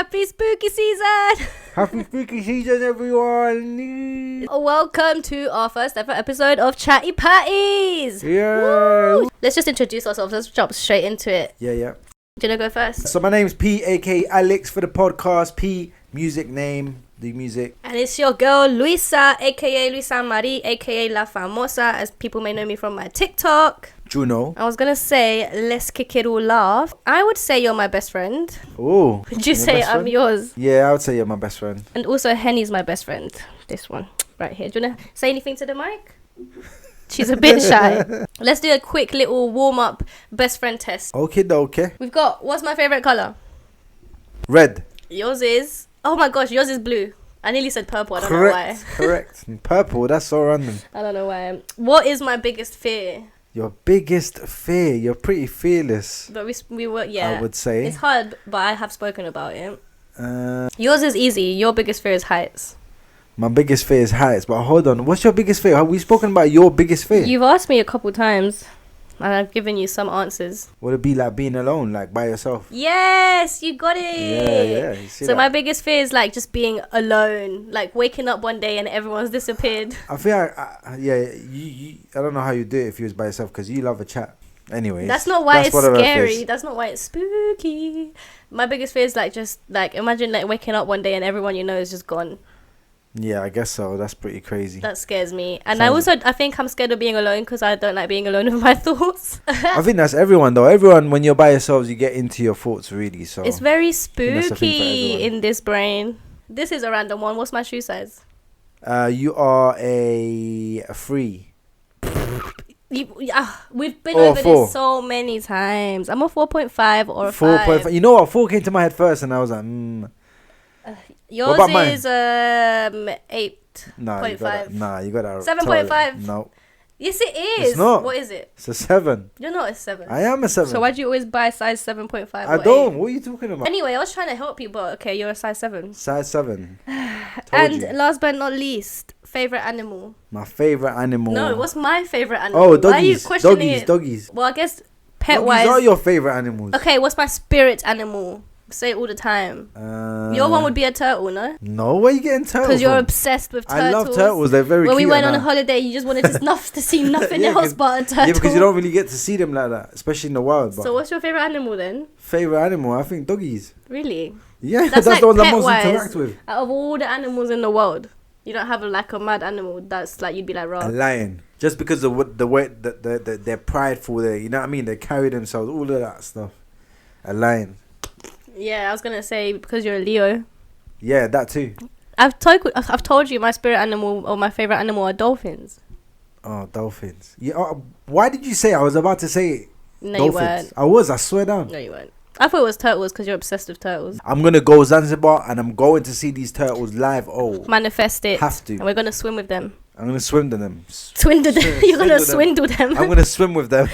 Happy spooky season! Happy spooky season, everyone! Welcome to our first ever episode of Chattie Patties! Yeah! Woo! Let's just introduce ourselves. Let's jump straight into it. Yeah. Do you want to go first? So my name's P, aka Alex for the podcast. P, music name, the music. And it's your girl Luisa, aka Luisa Marie, aka La Famosa, as people may know me from my TikTok. Juno. I was gonna say, let's kick it all off. I would say you're my best friend. Oh. Would you say I'm yours? Yeah, I would say you're my best friend. And also Henny's my best friend. This one, right here. Do you wanna say anything to the mic? She's a bit shy. Let's do a quick little warm-up best friend test. Okay. We've got, what's my favourite colour? Red. Yours is, oh my gosh, yours is blue. I nearly said purple, I don't know why. Correct. Purple, that's so random. I don't know why. What is my biggest fear? Your biggest fear. You're pretty fearless. But we were, yeah. I would say. It's hard, but I have spoken about it. Yours is easy. Your biggest fear is heights. My biggest fear is heights. But hold on. What's your biggest fear? Have we spoken about your biggest fear? You've asked me a couple times. And I've given you some answers. Would it be like being alone, like by yourself? Yes, you got it. Yeah. You see so that? my biggest fear is like just being alone, like waking up one day and everyone's disappeared. I feel like, I don't know how you do it if you was by yourself because you love a chat. Anyways, that's not why it's one of our scary. fears. That's not why it's spooky. My biggest fear is like just like imagine like waking up one day and everyone you know is just gone. Yeah, I guess so. That's pretty crazy. That scares me. And I think I'm scared of being alone because I don't like being alone with my thoughts. I think that's everyone though. Everyone, when you're by yourselves, you get into your thoughts really. So it's very spooky in this brain. This is a random one. What's my shoe size? You are a 3. We've been Or over 4. this so many times. I'm a 4.5 or a 4.5. 5. You know what? 4 came to my head first, and I was like, Yours What about is 8. Nah, you got that. You got that. 7.5. No, Yes, it is. It's not. What is it? it's a 7. You're not a 7. I am a 7. So why do you always buy size 7.5? I don't. What are you talking about? Anyway, I was trying to help you, but okay, you're a size 7. Size 7. And last but not least, favorite animal. My favorite animal. No, what's my favorite animal? Oh, Why are you doggies. questioning it? Doggies. Well, I guess pet Doggies wise. are your favorite animals. Okay, what's my spirit animal? Say it all the time. Your one would be a turtle, no? No, where are you getting turtles? Because you're from? obsessed with turtles. I love turtles. They're very when cute. we went on a holiday, you just wanted to see nothing else but a turtle. Yeah, because you don't really get to see them like that, especially in the wild. But So what's your favorite animal then? favorite animal? I think doggies. Really? Yeah, That's that's like the one that most pet-wise. interact with. Out of all the animals in the world, you don't have like a mad animal that's like you'd be like, A raw. lion. Just because of the way that they're prideful, you know what I mean? They carry themselves, all of that stuff. A lion. Yeah, I was gonna say because you're a Leo. Yeah, that too. I've told you my spirit animal or my favorite animal are dolphins. Oh, dolphins. Yeah. Why did you say? I was about to say No, dolphins. you I swear down. weren't. No, you weren't. I thought it was turtles because you're obsessed with turtles. I'm gonna go Zanzibar and I'm going to see these turtles live. Oh, Manifest it. have to. And we're gonna swim with them. I'm gonna swim to them. Swindle them. You're gonna swindle them. I'm gonna swim with them.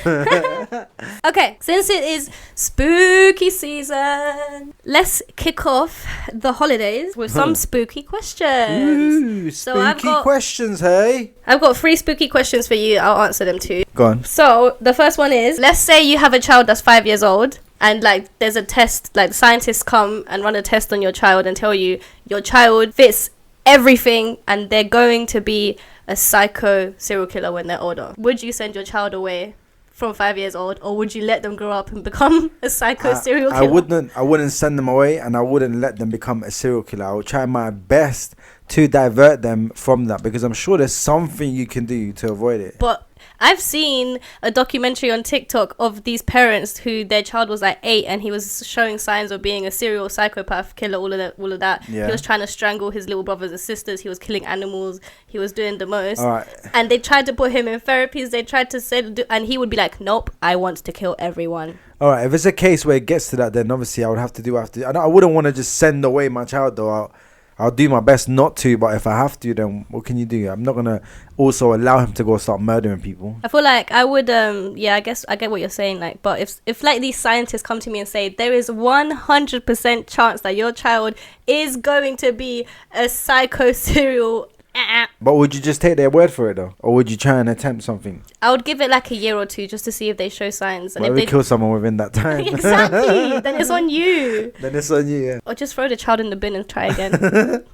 Okay, since it is spooky season, let's kick off the holidays with some spooky questions. Ooh, So I've spooky got- questions, hey? I've got 3 spooky questions for you. I'll answer them too. Go on. So the first one is, let's say you have a child that's 5 years old and like there's a test, like scientists come and run a test on your child and tell you your child fits everything and they're going to be a psycho serial killer when they're older. Would you send your child away from 5 years old, or would you let them grow up and become a psycho serial killer? I wouldn't send them away, and I wouldn't let them become a serial killer. I would try my best to divert them from that, because I'm sure there's something you can do to avoid it. But I've seen a documentary on TikTok of these parents who their child was like 8 and he was showing signs of being a serial psychopath killer, all of that. Yeah. He was trying to strangle his little brothers and sisters. He was killing animals. He was doing the most. All right. And they tried to put him in therapies. They tried to say, and he would be like, nope, I want to kill everyone. All right. If it's a case where it gets to that, then obviously I would have to do after. I wouldn't want to just send away my child though. I'll do my best not to, but if I have to, then what can you do? I'm not gonna also allow him to go start murdering people. I feel like I would, yeah, I guess I get what you're saying. Like, but if like these scientists come to me and say there is 100% chance that your child is going to be a psycho serial But would you just take their word for it though, or would you try and attempt something? I would give it like a year or two just to see if they show signs. And What if if they they kill someone within that time? exactly, then it's on you. Then it's on you. Yeah. Or just throw the child in the bin and try again.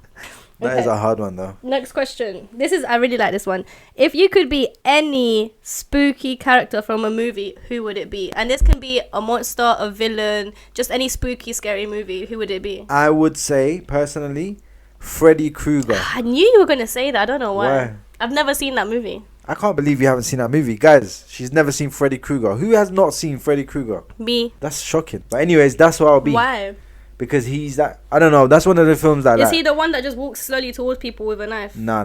That is a hard one though. Next question. I really like this one. If you could be any spooky character from a movie, who would it be? And this can be a monster, a villain, just any spooky, scary movie. Who would it be? I would say personally, Freddy Krueger. I knew you were gonna say that. I don't know why. Why? I've never seen that movie. I can't believe you haven't seen that movie, guys. She's never seen Freddy Krueger. Who has not seen Freddy Krueger? Me. That's shocking. But anyways, that's what I'll be. Why? Because he's that. I don't know. That's one of the films that. Is he the one that just walks slowly towards people with a knife? No.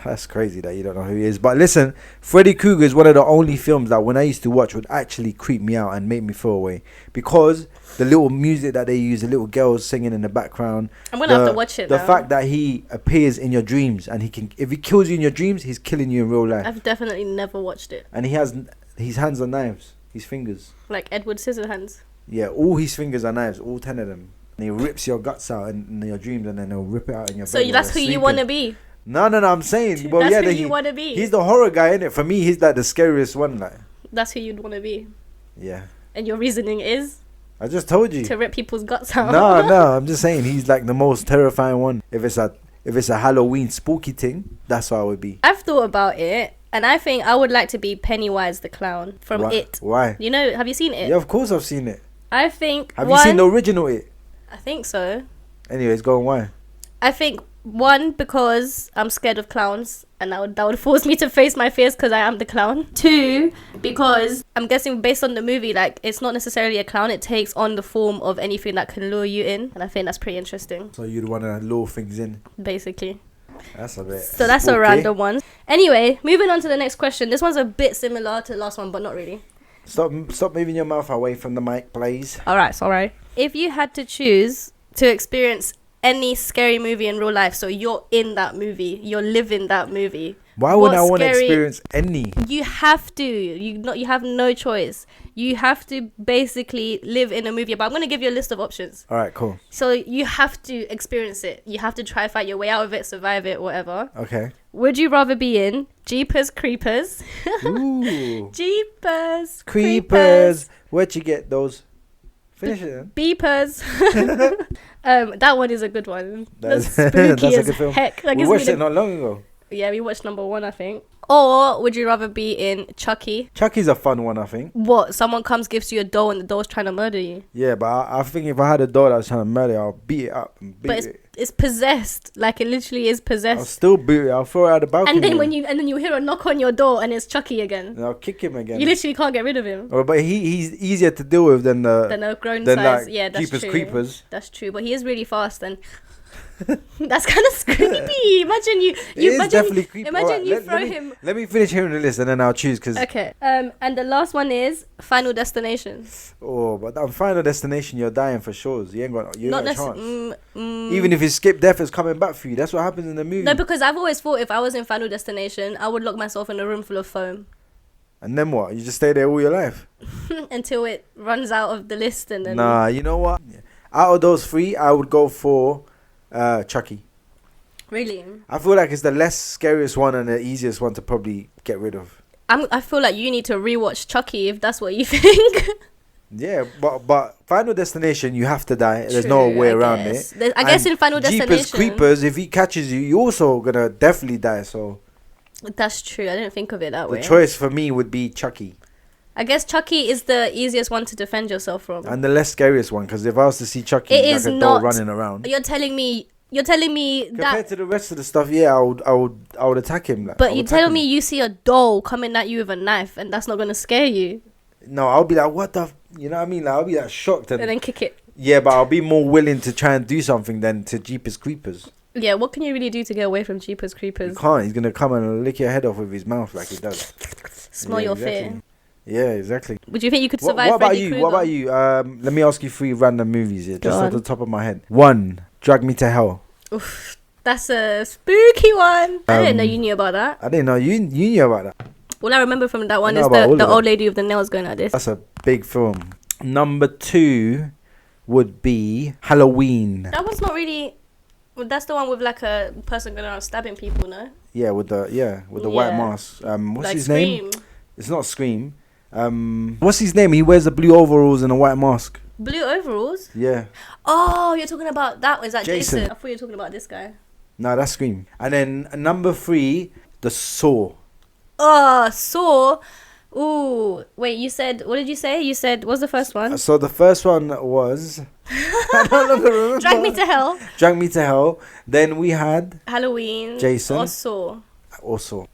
That's crazy that you don't know who he is. But listen, Freddy Krueger is one of the only films that when I used to watch would actually creep me out and make me feel away. Because the little music that they use, the little girls singing in the background. I'm going to have to watch it The now. fact that he appears in your dreams and he can, if he kills you in your dreams, he's killing you in real life. I've definitely never watched it. And he has his hands are knives, his fingers. Like Edward Scissorhands. Yeah, all his fingers are knives, all 10 of them. And he rips your guts out in your dreams, and then he'll rip it out in your bed. So that's who you want to be? No, I'm saying. Well, that's yeah, who you want to be. He's the horror guy, innit? For me, he's like the scariest one. Like. That's who you'd want to be. Yeah. And your reasoning is? I just told you. To rip people's guts out. No, I'm just saying he's like the most terrifying one. If it's a Halloween spooky thing, that's what I would be. I've thought about it, and I think I would like to be Pennywise the clown from It. Why? You know, have you seen It? Yeah, of course I've seen it. I think Have you seen the original It? I think so. Anyways, go on. Why? I think one, because I'm scared of clowns, and that would force me to face my fears because I am the clown. Two, because I'm guessing based on the movie, like it's not necessarily a clown; it takes on the form of anything that can lure you in, and I think that's pretty interesting. So you'd want to lure things in, basically. That's a bit. So that's a random one. Anyway, moving on to the next question. This one's a bit similar to the last one, but not really. Stop moving your mouth away from the mic, please. All right, sorry. If you had to choose to experience any scary movie in real life, so you're in that movie, you're living that movie. Why would I want to experience any? You have to. You have no choice. You have to basically live in a movie. But I'm going to give you a list of options. All right, cool. So you have to experience it. You have to try to fight your way out of it, survive it, whatever. Okay. Would you rather be in Jeepers Creepers? Ooh. Jeepers Creepers. Where'd you get those? Finish it then. Beepers. That one is a good one. That's spooky that's a as good film. heck. Like, We watched it not long ago. Yeah, we watched number 1, I think. Or would you rather be in Chucky? Chucky's a fun one, I think. What? Someone comes, gives you a doll, and the doll's trying to murder you. Yeah, but I think if I had a doll that was trying to murder you, I'll beat it up and beat But it. it's possessed. Like, it literally is I'll possessed. still beat it. I'll throw it out the balcony. And then you hear a knock on your door, and it's Chucky again. And I'll kick him again. You literally can't get rid of him. Oh, but he's easier to deal with than a grown size. Like, Yeah, that's Jeepers true. Creepers. That's true. But he is really fast, and that's kind of creepy. Imagine you imagine, definitely creepy. Imagine Alright, you throw him. Let me finish hearing the list and then I'll choose. Okay. And the last one is Final Destination. Oh, but on Final Destination, you're dying for sure. You ain't got a chance. Even if you skip death, it's coming back for you. That's what happens in the movie. No, because I've always thought if I was in Final Destination, I would lock myself in a room full of foam. And then what? You just stay there all your life? Until it runs out of the list, and then. Nah, you know what? Out of those 3, I would go for Chucky. Really? I feel like it's the less scariest one and the easiest one to probably get rid of. I feel like you need to rewatch Chucky if that's what you think. Yeah, but Final Destination, you have to die. There's True, no way around it. I guess in Final Destination, Jeepers Creepers, if he catches you, you also gonna definitely die. So that's true. I didn't think of it that way. The choice for me would be Chucky. I guess Chucky is the easiest one to defend yourself from. And the less scariest one, because if I was to see Chucky, It like is a doll not- running around. You're telling me Compared that. to the rest of the stuff, yeah, I would attack him. Like, But you telling me you see a doll coming at you with a knife, and that's not gonna scare you, No, I'll be like, what the, you know what I mean? Like, I'll be like shocked. and then kick it. Yeah, but I'll be more willing to try and do something than to Jeepers Creepers. Yeah, what can you really do to get away from Jeepers You Creepers? can't. He's gonna come and lick your head off with his mouth like he does. Smell Yeah, your exactly. fear. Yeah, exactly. Would you think you could survive? What about Freddy you? Krueger? What about you? Let me ask you 3 random movies here, Go just on. off the top of my head. 1, Drag Me to Hell. Oof, that's a spooky one. I didn't know you knew about that. I didn't know you knew about that. All I remember from that one I is know about all the of old them. lady with the nails going like this. That's a big film. Number 2 would be Halloween. That one's not really. Well, that's the one with like a person going around stabbing people, no? Yeah, with the white mask. What's like his Scream. name? It's not Scream. What's his name? He wears the blue overalls and a white mask. Blue overalls? Yeah. Oh, you're talking about that. Is that Jason. Jason? I thought you were talking about this guy. No, that's Scream. And then number 3, the Saw. Oh, Saw. Ooh, wait, you said, what did you say? You said, what's the first one? So the first one was... I don't remember. Drag Me to Hell. Drag Me to Hell. Then we had... Halloween. Jason. Or Saw. Also.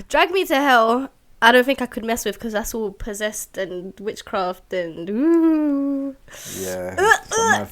Drag Me to Hell, I don't think I could mess with because that's all possessed and witchcraft and ooh. Yeah.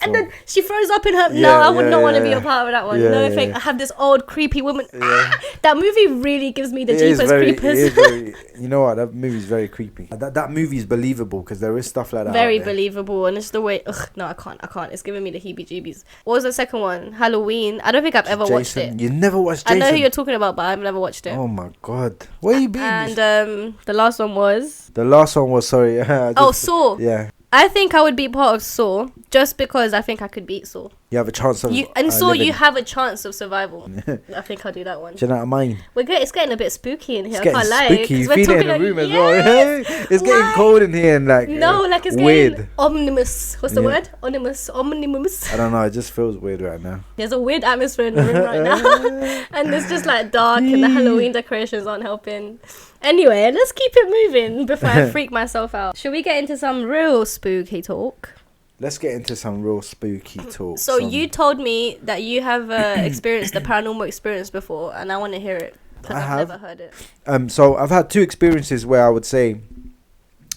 And then she throws up in her. Yeah, No, I would not want to be yeah. a part of that one. Yeah, No, yeah, thank. yeah. I have this old creepy woman. Yeah. That movie really gives me the It is jeepers very, creepers. it is very, you know what? That movie is very creepy. That movie is believable because there is stuff like that. Very out there. believable, and it's the way. Ugh, no, I can't. It's giving me the heebie-jeebies. What was the second one? Halloween. I don't think I've ever watched Jason. it. You never watched Jason? I know who you're talking about, but I've never watched it. Oh my god. Where you been? And the last one was. The last one was, sorry. Saw. Yeah. I think I would be part of Saw just because I think I could beat Saw. You have a chance of Saw, living. you have a chance of survival. I think I'll do that one. Do you know what I mean? It's getting a bit spooky in here. It's I can't lie. spooky. You feel it in the room as well. It's Why? getting cold in here and like No, like it's weird. getting ominous. What's the Yeah. word? Ominous. I don't know. It just feels weird right now. There's a weird atmosphere in the room right now. And it's just like dark and the Halloween decorations aren't helping. Anyway, let's keep it moving before I freak myself out. Should we get into some real spooky talk? Let's get into some real spooky talk. So you told me that you have experienced the paranormal experience before, and I want to hear it because I've never heard it. So I've had 2 experiences where I would say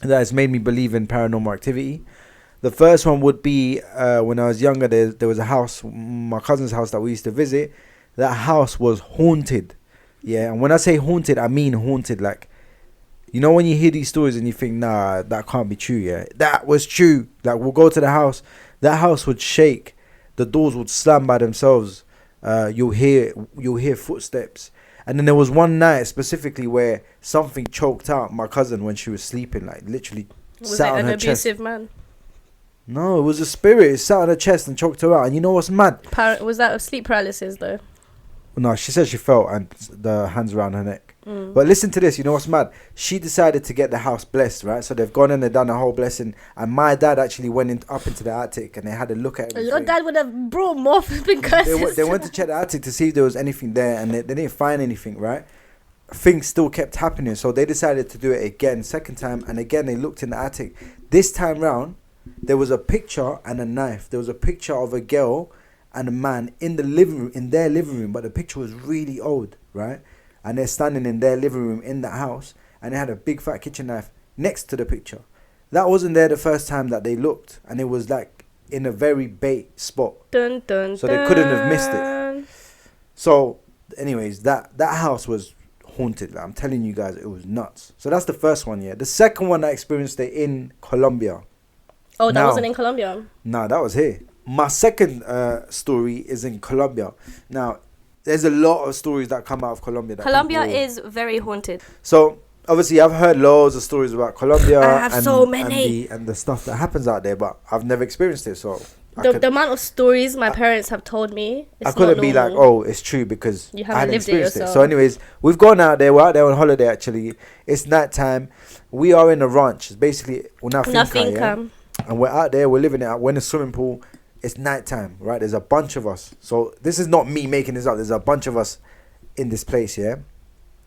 that has made me believe in paranormal activity. The first one would be when I was younger. There was a house, my cousin's house that we used to visit. That house was haunted. Yeah, and when I say haunted, I mean haunted. Like, you know when you hear these stories and you think, nah, that can't be true. Yeah, that was true. Like, we'll go to the house. That house would shake. The doors would slam by themselves. You'll hear footsteps. And then there was one night specifically where something choked out my cousin when she was sleeping. Like, literally Was sat it on an her chest. abusive man? No, it was a spirit. It sat on her chest and choked her out. And you know what's mad? Was that a sleep paralysis though? No, she said she felt and the hands around her neck. But listen to this. You know what's mad? She decided to get the house blessed, right? So they've gone and they've done a whole blessing. And my dad actually went up into the attic and they had a look at everything. Your dad would have brought more flipping curses. They went to check the attic to see if there was anything there, and they didn't find anything, right? Things still kept happening. So they decided to do it again, second time. And again, they looked in the attic. This time round, there was a picture and a knife. There was a picture of a girl and a man in the living room, in their living room, but the picture was really old, right? And they're standing in their living room in the house, and they had a big fat kitchen knife next to the picture. That wasn't there the first time that they looked, and it was like in a very bait spot. Dun, dun, So they couldn't have missed it. So, anyways, that house was haunted. Like, I'm telling you guys, it was nuts. So that's the first one, yeah. The second one I experienced it in Colombia. Oh, that wasn't in Colombia? No, that was here. My second story is in Colombia. Now, there's a lot of stories that come out of Colombia. Colombia is very haunted. So, obviously, I've heard loads of stories about Colombia. I have so many. And the stuff that happens out there, but I've never experienced it, so... The amount of stories my parents have told me, I couldn't be like, oh, it's true because you I haven't hadn't lived it experienced it. yourself. So anyways, we've gone out there. We're out there on holiday, actually. It's night time. We are in a ranch. It's basically una finca, yeah? And we're out there. We're living it out. We're in a swimming pool. It's night time, right? There's a bunch of us. So this is not me making this up. There's a bunch of us in this place, yeah?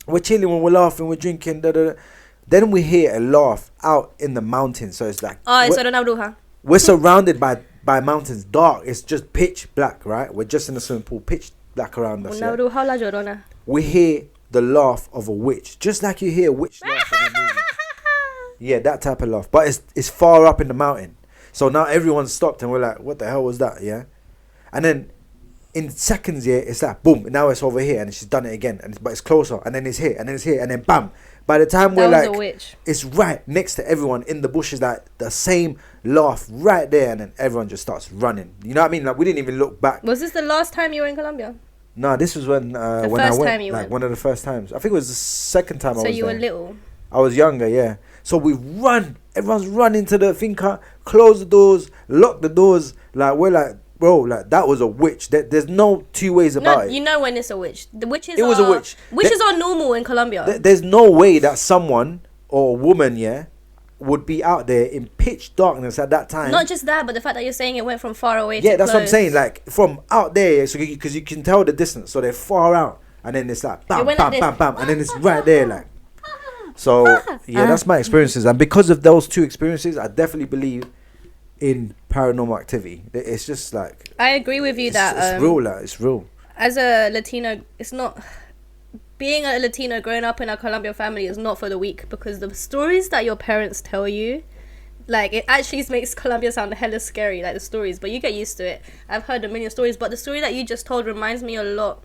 We're chilling, when we're laughing, we're drinking, da-da-da. Then we hear a laugh out in the mountains. So it's like... Oh, eso era una bruja. We're surrounded by mountains, dark. It's just pitch black, right? We're just in the swimming pool, pitch black around us. Una bruja o la llorona. We hear the laugh of a witch, just like you hear a witch laugh in a movie. Yeah, that type of laugh. But it's far up in the mountain. So now everyone's stopped and we're like, what the hell was that? Yeah. And then in seconds, yeah, it's like boom. Now it's over here and she's done it again. But it's closer. And then it's here. And then it's here. And then bam. By the time we're like, a witch. It's right next to everyone in the bushes, like the same laugh right there. And then everyone just starts running. You know what I mean? Like, we didn't even look back. Was this the last time you were in Colombia? No, this was when I went. One of the first times. I think it was the second time I was there. So you were little? I was younger, yeah. So we run. Everyone's running to the finca, close the doors, lock the doors. Like, we're bro, like that was a witch. There's no two ways about it. You know when it's a witch. The witches. It was a witch. Witches are normal in Colombia. There's no way that someone or a woman, would be out there in pitch darkness at that time. Not just that, but the fact that you're saying it went from far away. Yeah, to that's close. what I'm saying. Like from out there, so because you can tell the distance, so they're far out, and then it's like bam, bam, bam, bam, and then it's right there, like. So that's my experiences, and because of those two experiences, I definitely believe in paranormal activity. It's just like I agree with you that it's real. Like, it's real. As a Latino, it's not. Being a Latino growing up in a Colombian family is not for the weak, because the stories that your parents tell you, like, it actually makes Colombia sound hella scary, like the stories, but you get used to it. I've heard a million stories, but the story that you just told reminds me a lot.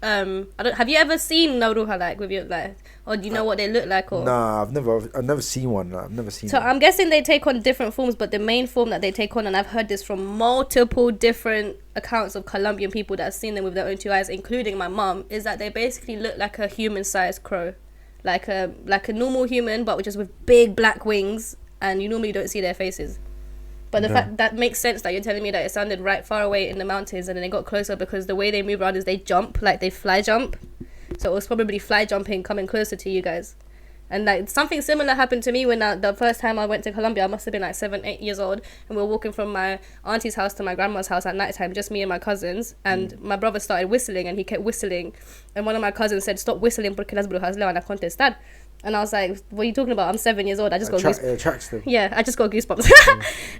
Have you ever seen La Bruja, like, with your, like, or do you know what they look like? Or Nah, I've never seen one. I've never seen. So one. I'm guessing they take on different forms, but the main form that they take on, and I've heard this from multiple different accounts of Colombian people that have seen them with their own two eyes, including my mum, is that they basically look like a human-sized crow, like a normal human, but just with big black wings, and you normally don't see their faces. But the fact that makes sense that you're telling me that it sounded right far away in the mountains, and then they got closer, because the way they move around is they jump, like they fly jump. So it was probably fly jumping coming closer to you guys. And like something similar happened to me when the first time I went to Colombia. I must have been like 7-8 years old, and we were walking from my auntie's house to my grandma's house at night time, just me and my cousins, and my brother started whistling, and he kept whistling, and one of my cousins said, "Stop whistling porque las brujas le van a contestar." And I was like, what are you talking about? I'm 7 years old. I just got goosebumps. It attracts them. Yeah, I just got goosebumps.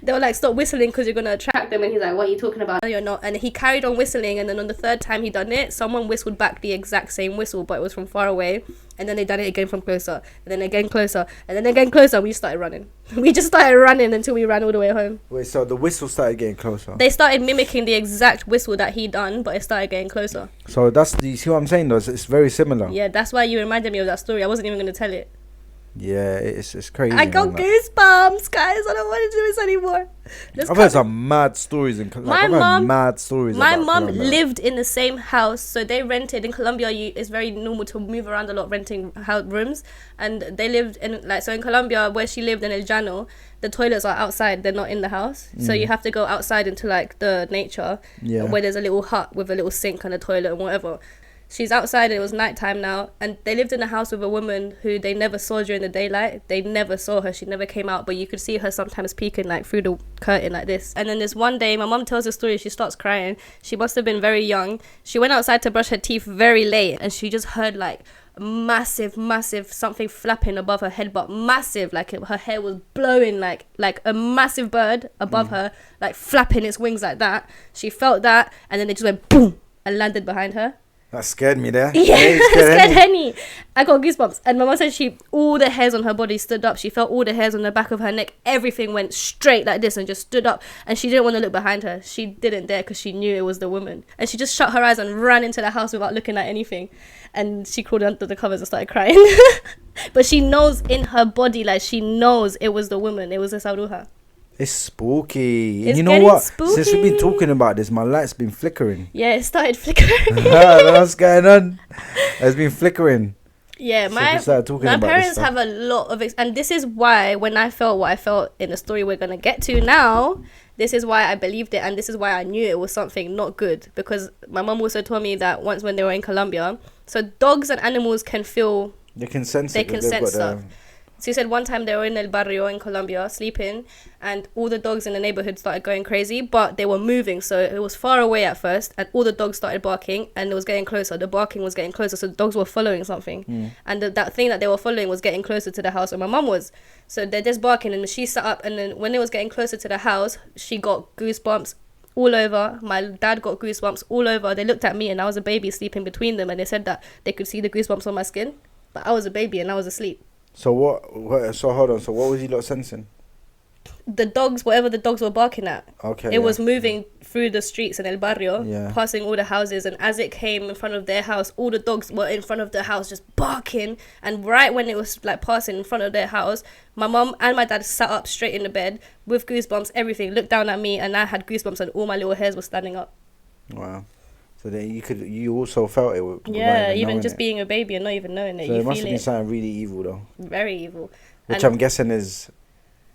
They were like, stop whistling because you're going to attract them. And he's like, what are you talking about? No, you're not. And he carried on whistling. And then on the third time he done it, someone whistled back the exact same whistle, but it was from far away. And then they done it again from closer. And then again closer. And then again closer. And we started running. We just started running until we ran all the way home. Wait, so the whistle started getting closer? They started mimicking the exact whistle that he done, but it started getting closer. So you see what I'm saying though? It's very similar. Yeah, that's why you reminded me of that story. I wasn't even going to tell it. Yeah, it's crazy. I got goosebumps, guys. I don't want to do this anymore. I've heard some mad stories in Colombia. My mum lived in the same house, so they rented in Colombia. It's very normal to move around a lot, renting rooms, and they lived in in Colombia where she lived in El Llano. The toilets are outside; they're not in the house, so you have to go outside into like the nature, where there's a little hut with a little sink and a toilet and whatever. She's outside and it was nighttime now, and they lived in a house with a woman who they never saw during the daylight. They never saw her. She never came out, but you could see her sometimes peeking like through the curtain like this. And then this one day, my mom tells the story, she starts crying. She must have been very young. She went outside to brush her teeth very late, and she just heard like massive something flapping above her head, but massive, like her hair was blowing, like a massive bird above her, like flapping its wings like that. She felt that, and then it just went boom and landed behind her. That scared me there. Yeah, it scared Henny. I got goosebumps. And my mom said all the hairs on her body stood up. She felt all the hairs on the back of her neck. Everything went straight like this and just stood up. And she didn't want to look behind her. She didn't dare because she knew it was the woman. And she just shut her eyes and ran into the house without looking at anything. And she crawled under the covers and started crying. But she knows in her body, like she knows it was the woman. It was a Sauruja. It's spooky. It's and you know what? spooky. Since we've been talking about this, my light's been flickering. Yeah, it started flickering. What's going on? It's been flickering. Yeah, my parents have a lot of and this is why when I felt what I felt in the story we're going to get to now, this is why I believed it, and this is why I knew it was something not good, because my mom also told me that once when they were in Colombia, so dogs and animals can feel, they can sense stuff. So he said one time they were in El Barrio in Colombia sleeping, and all the dogs in the neighborhood started going crazy, but they were moving, so it was far away at first, and all the dogs started barking, and it was getting closer. The barking was getting closer, so the dogs were following something, and that thing that they were following was getting closer to the house where my mum was. So they're just barking, and she sat up, and then when it was getting closer to the house, she got goosebumps all over. My dad got goosebumps all over. They looked at me, and I was a baby sleeping between them, and they said that they could see the goosebumps on my skin, but I was a baby and I was asleep. So what? So hold on. So what was you lot sensing? The dogs, whatever the dogs were barking at. Okay. It was moving through the streets in El Barrio, passing all the houses, and as it came in front of their house, all the dogs were in front of the house just barking. And right when it was like passing in front of their house, my mum and my dad sat up straight in the bed with goosebumps, everything, looked down at me, and I had goosebumps, and all my little hairs were standing up. Wow. So then you also felt it. Yeah, even just being a baby and not even knowing it. So it must have been something really evil though. Very evil. Which I'm guessing is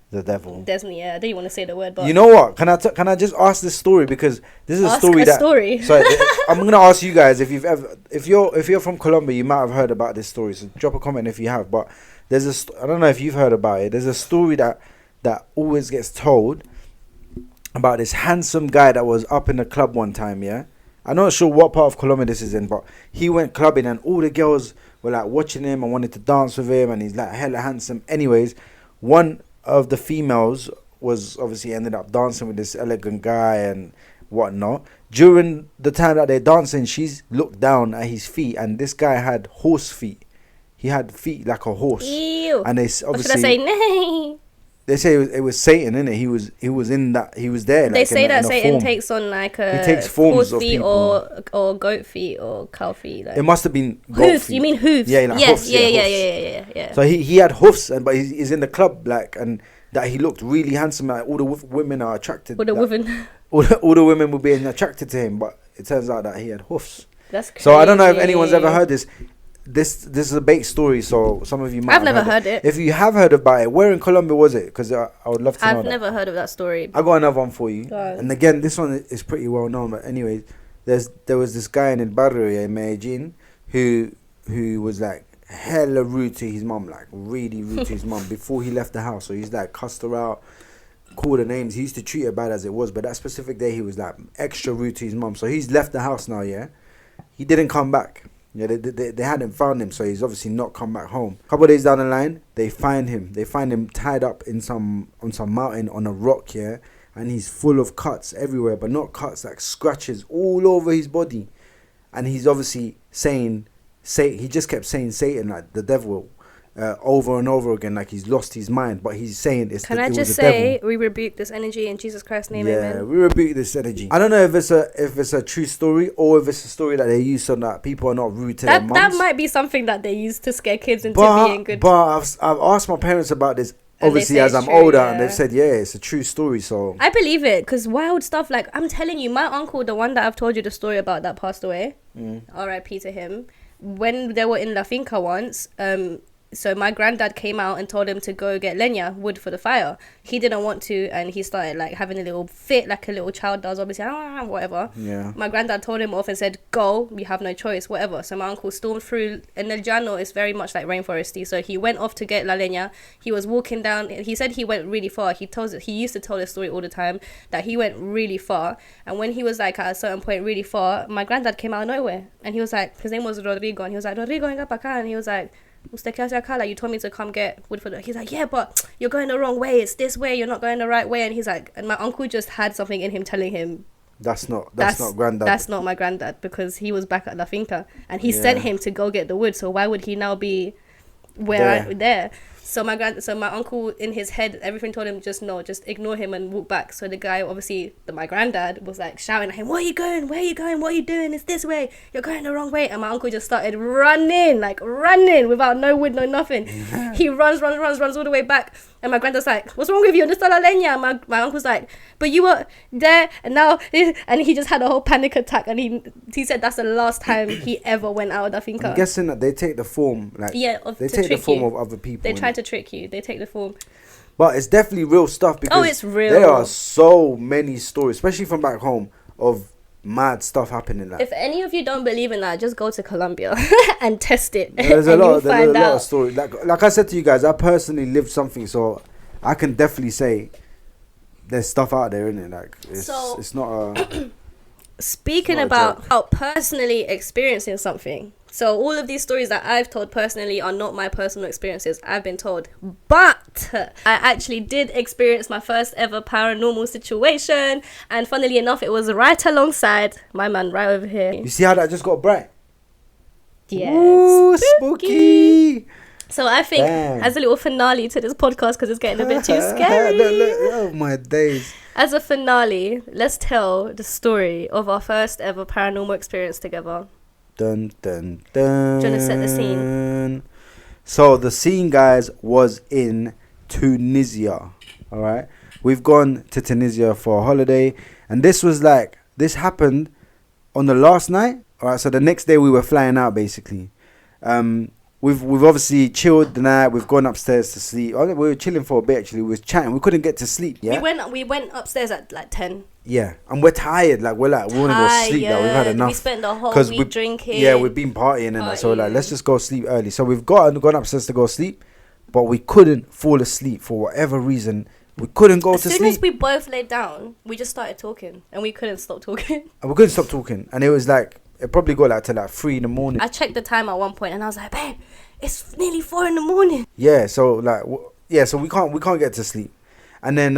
The devil. Definitely, yeah. I didn't want to say the word, but You know what? Can I just ask this story, because this is a story that. story. So I'm gonna ask you guys if you're from Colombia, you might have heard about this story. So drop a comment if you have. But I don't know if you've heard about it. There's a story that always gets told about this handsome guy that was up in the club one time. Yeah, I'm not sure what part of Colombia this is in, but he went clubbing and all the girls were like watching him and wanted to dance with him, and he's like hella handsome. Anyways, one of the females was obviously ended up dancing with this elegant guy and whatnot. During the time that they're dancing, she's looked down at his feet, and this guy had horse feet. He had feet like a horse. Ew. And they Or should I say nay? They say it was Satan, innit? He was in that. He was there. They like, say that in a Satan form. takes on like a He takes forms horse of feet people. or goat feet or cow feet. Like. It must have been goat Hoofs. feet. You mean hoofs? Yeah, like yes. hoofs, Yeah. So he had hoofs, but he's in the club, like, and that he looked really handsome. Like, all the women are attracted. With a like, woman. all the women were being attracted to him, but it turns out that he had hoofs. That's crazy. So I don't know if anyone's ever heard this. This is a bait story, so some of you might. I've never heard it. If you have heard about it, where in Colombia was it? Because I would love to know. I've never heard of that story. I got another one for you. Go on. And again, this one is pretty well known. But anyway, there was this guy in El Barrio in Medellin who was like hella rude to his mum, like really rude to his mum before he left the house. So he's like cussed her out, called her names. He used to treat her bad as it was, but that specific day he was like extra rude to his mum. So he's left the house now. Yeah, he didn't come back. Yeah, they hadn't found him, so he's obviously not come back home. A couple of days down the line, they find him. They find him tied up on some mountain on a rock, yeah, and he's full of cuts everywhere, but not cuts, like scratches all over his body. And he's obviously saying, he just kept saying Satan, like the devil, over and over again, like he's lost his mind. But he's saying it's Can I just say we rebuke this energy in Jesus Christ's name, yeah, amen. we rebuke this energy. I don't know if it's a true story or if it's a story that they use so that people are not rude to their mums. That might be something that they use to scare kids into being good. But I've asked my parents about this, And obviously, as I'm true, older, yeah. and they've said, yeah, it's a true story. So I believe it, because wild stuff, like I'm telling you, my uncle, the one that I've told you the story about that passed away, R.I.P. to him, when they were in La Finca once, so my granddad came out and told him to go get leña, wood for the fire. He didn't want to, and he started like having a little fit like a little child does, obviously, whatever. yeah, My granddad told him off and said, go, you have no choice, whatever. So my uncle stormed through, and El Llano is very much like rainforesty, so he went off to get la leña. He was walking down, he said he went really far. He used to tell this story all the time, that he went really far, and when he was like at a certain point really far, my granddad came out of nowhere, and he was like, his name was Rodrigo, and he was like, Rodrigo, venga pa acá, and he was like, usted qué hace acá? Like, you told me to come get wood for the... He's like, yeah, but you're going the wrong way, it's this way, you're not going the right way. And he's like, and my uncle just had something in him telling him, that's not granddad. That's not my granddad, because he was back at La Finca and he sent him to go get the wood. So why would he now be there? So my uncle, in his head, everything told him just ignore him and walk back. So the guy, obviously, my granddad, was like shouting at him, "Where are you going? Where are you going? What are you doing? It's this way. You're going the wrong way." And my uncle just started running without no wood, no nothing. He runs all the way back. And my granddad's like, "What's wrong with you? ¿Dónde está la leña?" My uncle's like, "But you were there and now," and he just had a whole panic attack. And he said that's the last time he ever went out of the finca. I'm guessing that they take the form, like they take the form of other people. They try to trick you. They take the form. But it's definitely real stuff, because it's real. There are so many stories, especially from back home, of mad stuff happening. Like, if any of you don't believe in that, just go to Colombia and test it. There's a lot of stories. Like I said to you guys, I personally lived something, so I can definitely say there's stuff out there, isn't it? Like it's not a. Speaking about personally experiencing something. So all of these stories that I've told personally are not my personal experiences. I've been told. But I actually did experience my first ever paranormal situation. And funnily enough, it was right alongside my man right over here. You see how that just got bright? Yeah. Ooh, spooky. So I think as a little finale to this podcast, because it's getting a bit too scary. Oh my days. As a finale, let's tell the story of our first ever paranormal experience together. Dun, dun, dun. Do you want to set the scene? So the scene, guys, was in Tunisia. All right. We've gone to Tunisia for a holiday. And this happened on the last night. All right. So the next day we were flying out, basically. We we've obviously chilled the night. We've gone upstairs to sleep. We were chilling for a bit actually. We was chatting. We couldn't get to sleep. Yeah. We went upstairs at like 10. Yeah, and we're tired. Like we want to go sleep. Like we've had enough. We spent the whole week drinking. Yeah, we've been partying and that. So like, let's just go sleep early. So we've gone upstairs to go sleep, but we couldn't fall asleep for whatever reason. We couldn't go to sleep. As soon as we both laid down, we just started talking, and we couldn't stop talking. And we couldn't stop talking, and it was like it probably got like to like 3 in the morning. I checked the time at one point, and I was like, babe, it's nearly 4 in the morning. Yeah, so like so we can't get to sleep. And then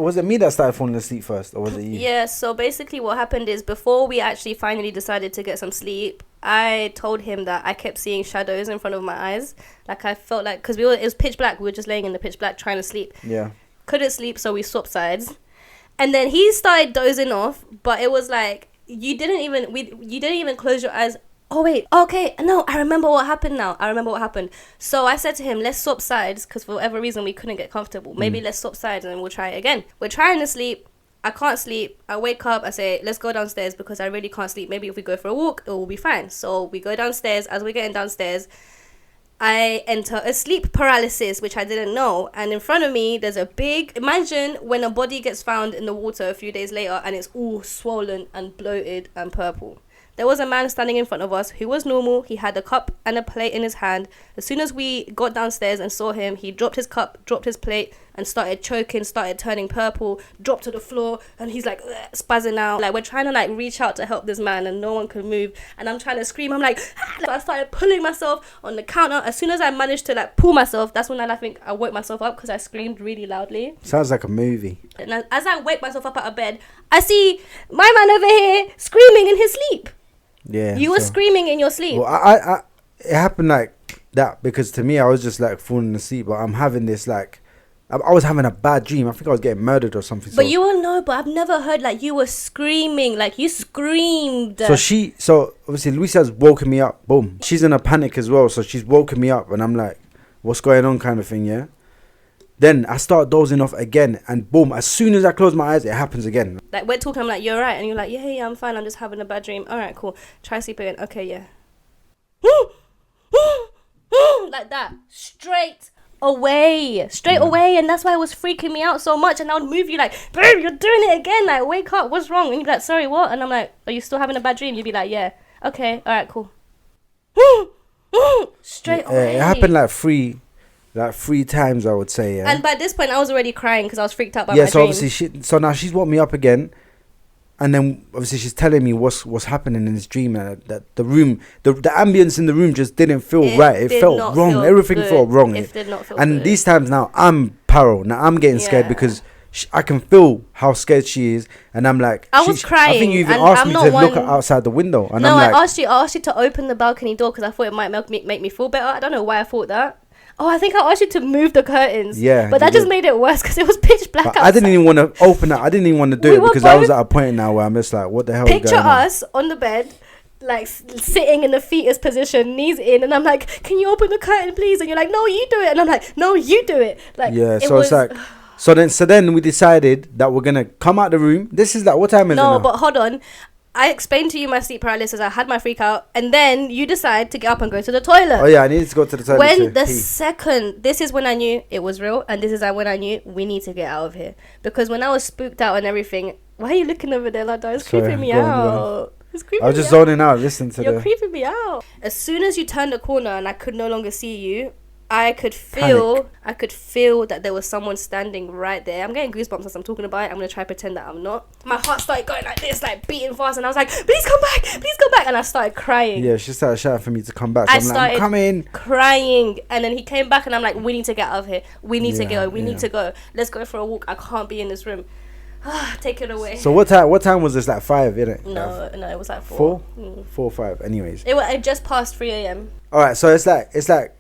was it me that started falling asleep first, or was it you? Yeah, so basically what happened is before we actually finally decided to get some sleep, I told him that I kept seeing shadows in front of my eyes. Like I felt like, because it was pitch black, we were just laying in the pitch black trying to sleep. Yeah. Couldn't sleep, so we swapped sides. And then he started dozing off, but it was like, you didn't even close your eyes. Oh, wait. Okay. No, I remember what happened now. So I said to him, let's swap sides, because for whatever reason, we couldn't get comfortable. Maybe let's swap sides and then we'll try it again. We're trying to sleep. I can't sleep. I wake up. I say, let's go downstairs because I really can't sleep. Maybe if we go for a walk, it will be fine. So we go downstairs. As we're getting downstairs, I enter a sleep paralysis, which I didn't know. And in front of me, there's a big... Imagine when a body gets found in the water a few days later and it's all swollen and bloated and purple. There was a man standing in front of us who was normal. He had a cup and a plate in his hand. As soon as we got downstairs and saw him, he dropped his cup, dropped his plate, and started choking, started turning purple, dropped to the floor, and he's like spazzing out. Like, we're trying to like reach out to help this man, and no one could move. And I'm trying to scream. I'm like, ah! So I started pulling myself on the counter. As soon as I managed to like pull myself, that's when I think I woke myself up because I screamed really loudly. Sounds like a movie. And as I wake myself up out of bed, I see my man over here screaming in his sleep. Yeah, you were screaming in your sleep. Well, I it happened like that because to me I was just like falling asleep, but I'm having this like I was having a bad dream. I think I was getting murdered or something. But you will know. But I've never heard like you were screaming, like you screamed. So obviously Luisa's woken me up. Boom. She's in a panic as well, so she's woken me up, and I'm like, what's going on, kind of thing, yeah. Then I start dozing off again, and boom, as soon as I close my eyes, it happens again. Like, we're talking, I'm like, you're right. And you're like, yeah, I'm fine. I'm just having a bad dream. All right, cool. Try sleep again. Okay, yeah. Like that. Straight away. And that's why it was freaking me out so much. And I would move you like, babe, you're doing it again. Like, wake up. What's wrong? And you'd be like, sorry, what? And I'm like, are you still having a bad dream? You'd be like, yeah. Okay, all right, cool. Straight away. It happened like three times, I would say, yeah. And by this point, I was already crying because I was freaked out by my dream. Yeah, so dream. obviously now she's woke me up again, and then obviously she's telling me what's happening in this dream, and that the room, the ambience in the room just didn't feel right. It felt wrong. Everything felt wrong. It did not feel and good. These times now, I'm paro. Now I'm getting scared because I can feel how scared she is, and I'm like, I was crying. I think you even asked me to look outside the window, and no, I'm like, I asked you to open the balcony door because I thought it might make me feel better. I don't know why I thought that. Oh, I think I asked you to move the curtains. Yeah. But that just made it worse because it was pitch black outside. I didn't even want to open it. I didn't even want to do it because I was at a point now where I'm just like, what the hell is going on? Picture us on the bed, like sitting in the fetus position, knees in, and I'm like, can you open the curtain, please? And you're like, no, you do it. And I'm like, no, you do it. Like, yeah, so it's like... So then we decided that we're going to come out the room. This is like, what time is it now? No, but hold on. I explained to you my sleep paralysis. I had my freak out, and then you decide to get up and go to the toilet. Oh yeah, I needed to go to the toilet. When the second, this is when I knew it was real, and this is when I knew we need to get out of here. Because when I was spooked out and everything, why are you looking over there like that? It's creeping me out. It's creeping me out. I was just zoning out, listening to You're creeping me out. As soon as you turned the corner and I could no longer see you, I could feel that there was someone standing right there. I'm getting goosebumps as I'm talking about it. I'm going to try to pretend that I'm not. My heart started going like this, like beating fast. And I was like, please come back. And I started crying. Yeah, she started shouting for me to come back. So I'm like, I'm coming. Crying. And then he came back and I'm like, we need to get out of here. We need to go. We need to go. Let's go for a walk. I can't be in this room. Take it away. So what time was this? Like 5, innit? No, it was like 4. 4, 5. Anyways. It just passed 3 a.m. Alright, so it's like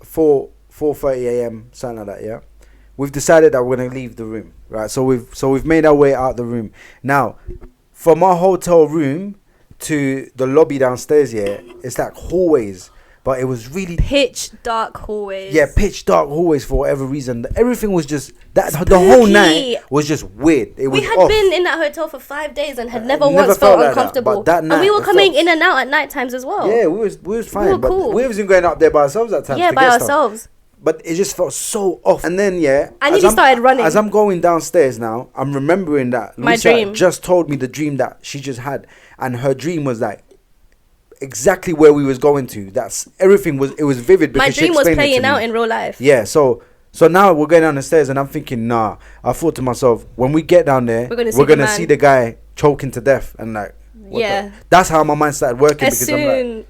4:30 a.m. something like that. Yeah, we've decided that we're gonna leave the room, right? So we've made our way out the room. Now, from our hotel room to the lobby downstairs, yeah, it's like hallways. but it was really pitch dark hallways. Yeah, pitch dark hallways for whatever reason. Everything was just that. Spooky. The whole night was just weird. We had been in that hotel for 5 days and had never once felt like uncomfortable. That night, and we were coming in and out at night times as well. Yeah, we was fine. were cool. But we wasn't going up there by ourselves at times. Yeah, by ourselves. But it just felt so off. And then I nearly started running. As I'm going downstairs now, I'm remembering that My Luisa dream just told me the dream that she just had, and her dream was like exactly where we was going to. That's everything was. It was vivid because my dream she was explained playing it to out me. in real life. Yeah, so now we're going down the stairs, and I'm thinking, nah. I thought to myself, when we get down there, we're gonna see the guy choking to death, and like, that's how my mind started working.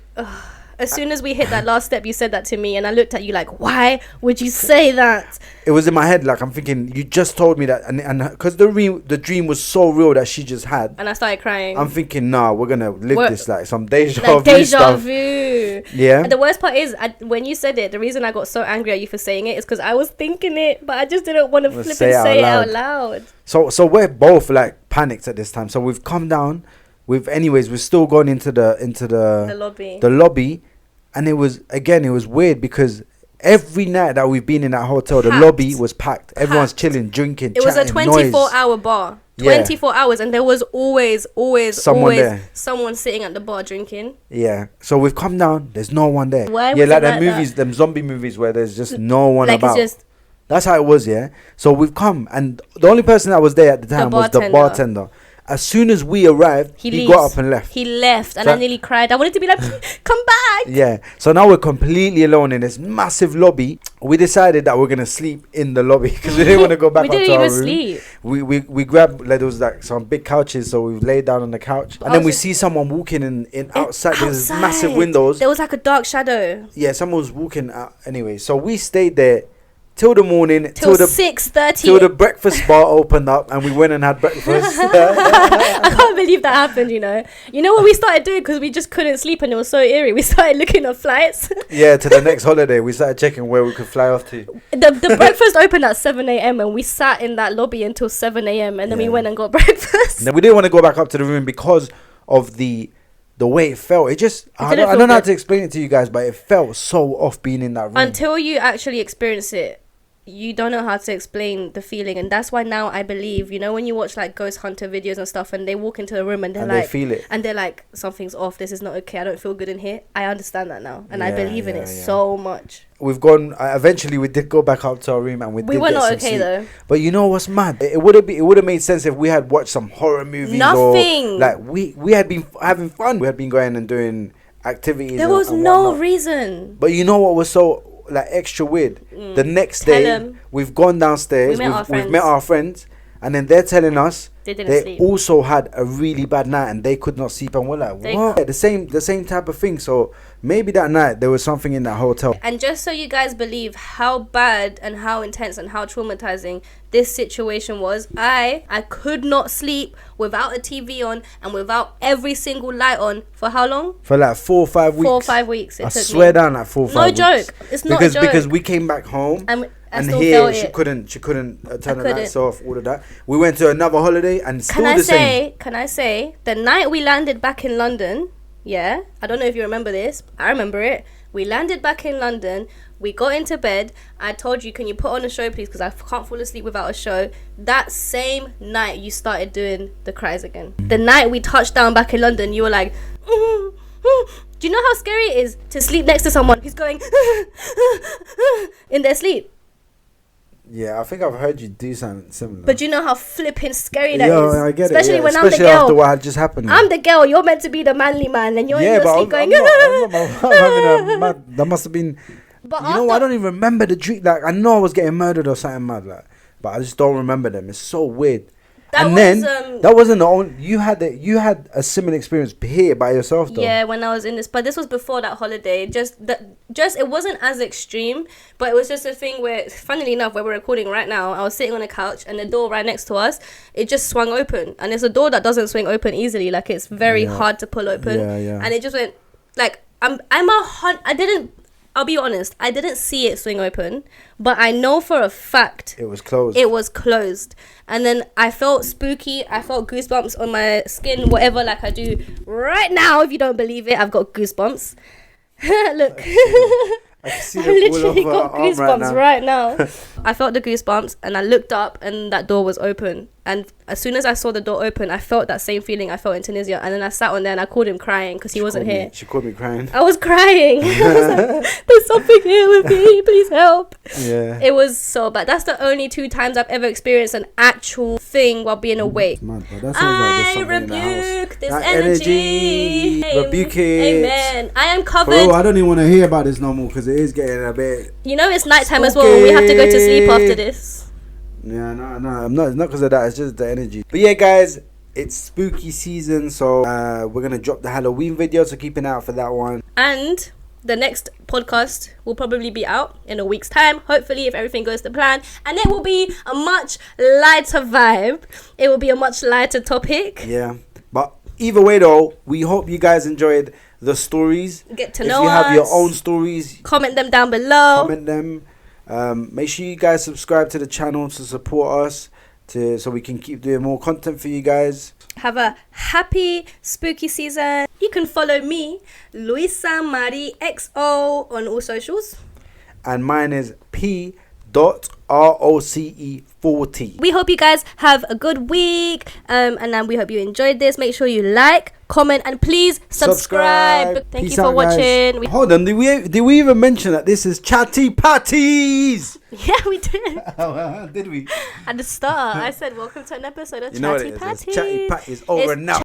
As soon as we hit that last step, you said that to me, and I looked at you like, why would you say that? It was in my head, like I'm thinking, you just told me that, and because the dream was so real that she just had, and I started crying. I'm thinking, nah, we're gonna live this like some deja vu. Yeah. And the worst part is, when you said it, the reason I got so angry at you for saying it is because I was thinking it, but I just didn't want to flip and say it out loud. So we're both like panicked at this time. So we've come down. We're still going into the lobby, and it was weird because every night that we've been in that hotel, the lobby was packed. Everyone's chilling, drinking, it was a 24-hour bar. 24 hours, and there was always someone sitting at the bar drinking. Yeah. So we've come down. There's no one there. Why like them movies, them zombie movies where there's just no one about. That's how it was. Yeah. So we've come, and the only person that was there at the time was the bartender. As soon as we arrived, he got up and left. He left, and I nearly cried. I wanted to be like, come back. Yeah. So now we're completely alone in this massive lobby. We decided that we're going to sleep in the lobby because we didn't want to go back up to our room. We didn't even sleep. We grabbed, like, there was like some big couches, so we laid down on the couch. And then we see someone walking in outside. There's massive windows. There was like a dark shadow. Yeah, someone was walking out. Anyway, so we stayed there till the morning, till 6:30, till the breakfast bar opened up, and we went and had breakfast. I can't believe that happened. You know what we started doing, because we just couldn't sleep and it was so eerie. We started looking at flights. Yeah, to the next holiday, we started checking where we could fly off to. The breakfast opened at 7 a.m. and we sat in that lobby until 7 a.m. and then we went and got breakfast. Then we didn't want to go back up to the room because of the way it felt. It just I don't know how to explain it to you guys, but it felt so off being in that room. Until you actually experience it, you don't know how to explain the feeling. And that's why now I believe, when you watch like ghost hunter videos and stuff, and they walk into a room and they feel it, and they're like, something's off, this is not okay, I don't feel good in here. I understand that now, and I believe in it so much. We've gone eventually we did go back up to our room, and we were not okay sleep. Though. But you know what's mad, it would have made sense if we had watched some horror movies. Nothing. Or like we had been having fun, we had been going and doing activities. There was no reason. But you know what was so like extra weird? The next day we've gone downstairs, we've met our friends, and then they're telling us they also had a really bad night and they could not sleep, and we're like, what? The same type of thing. So maybe that night there was something in that hotel. And just so you guys believe how bad and how intense and how traumatizing this situation was, I could not sleep without a TV on and without every single light on for how long? For like 4 or 5 weeks. 4 or 5 weeks. I swear down, like 4 or 5 weeks. No joke. It's not a joke. Because we came back home and here she couldn't turn the lights off, all of that. We went to another holiday and still the same. Can I say, the night we landed back in London, I don't know if you remember this, I remember it. We landed back in London, we got into bed, I told you, can you put on a show please, because I can't fall asleep without a show. That same night you started doing the cries again. The night we touched down back in London, you were like, do you know how scary it is to sleep next to someone who's going in their sleep? Yeah, I think I've heard you do something similar. But you know how flipping scary that is? I get Especially it. When I'm the girl. After what had just happened. I'm the girl. You're meant to be the manly man, and you're in your sleep going. That must have been. But I don't even remember the dream. Like I know I was getting murdered or something mad, like, but I just don't remember them. It's so weird. That wasn't the only. You had a similar experience here by yourself, though. Yeah, when I was in this, but this was before that holiday. Just it wasn't as extreme, but it was just a thing where, funnily enough, where we're recording right now, I was sitting on a couch and the door right next to us, it just swung open, and it's a door that doesn't swing open easily. Like it's very hard to pull open. And it just went like I'll be honest, I didn't see it swing open, but I know for a fact it was closed. And then I felt spooky. I felt goosebumps on my skin, whatever, like I do right now. If you don't believe it, I've got goosebumps. Look. I can see I them all literally over got her arm goosebumps right now. I felt the goosebumps and I looked up and that door was open. And as soon as I saw the door open, I felt that same feeling I felt in Tunisia. And then I sat on there and I called him crying because he wasn't here. She called me crying. I was crying. I was like, there's something here with me. Please help. Yeah. It was so bad. That's the only 2 times I've ever experienced an actual thing while being awake. Mad, but that sounds like there's I something in the house. rebuke this That energy. Rebuke it. Amen. I am covered. Bro, I don't even want to hear about this no more because it is getting a bit. You know it's nighttime as well. We have to go to sleep after this. Yeah, no, I'm not. It's not because of that. It's just the energy. But yeah, guys, it's spooky season, so we're gonna drop the Halloween video. So keep an eye out for that one. And the next podcast will probably be out in a week's time. Hopefully, if everything goes to plan, and it will be a much lighter vibe. It will be a much lighter topic. Yeah, but either way, though, we hope you guys enjoyed the stories. Get to know us. If you have your own stories, comment them down below. Comment them. Make sure you guys subscribe to the channel to support us, so we can keep doing more content for you guys. Have a happy spooky season. You can follow me, Luisa Mari XO, on all socials. And mine is P.ROCE40. We hope you guys have a good week. And then we hope you enjoyed this. Make sure you like, comment, and please subscribe. Thank you for watching. Hold on, did we even mention that this is Chattie Patties? Yeah, we did. Did we? At the start, I said welcome to an episode of You know Chattie what it is? Patties. It's Chattie Patties over and out.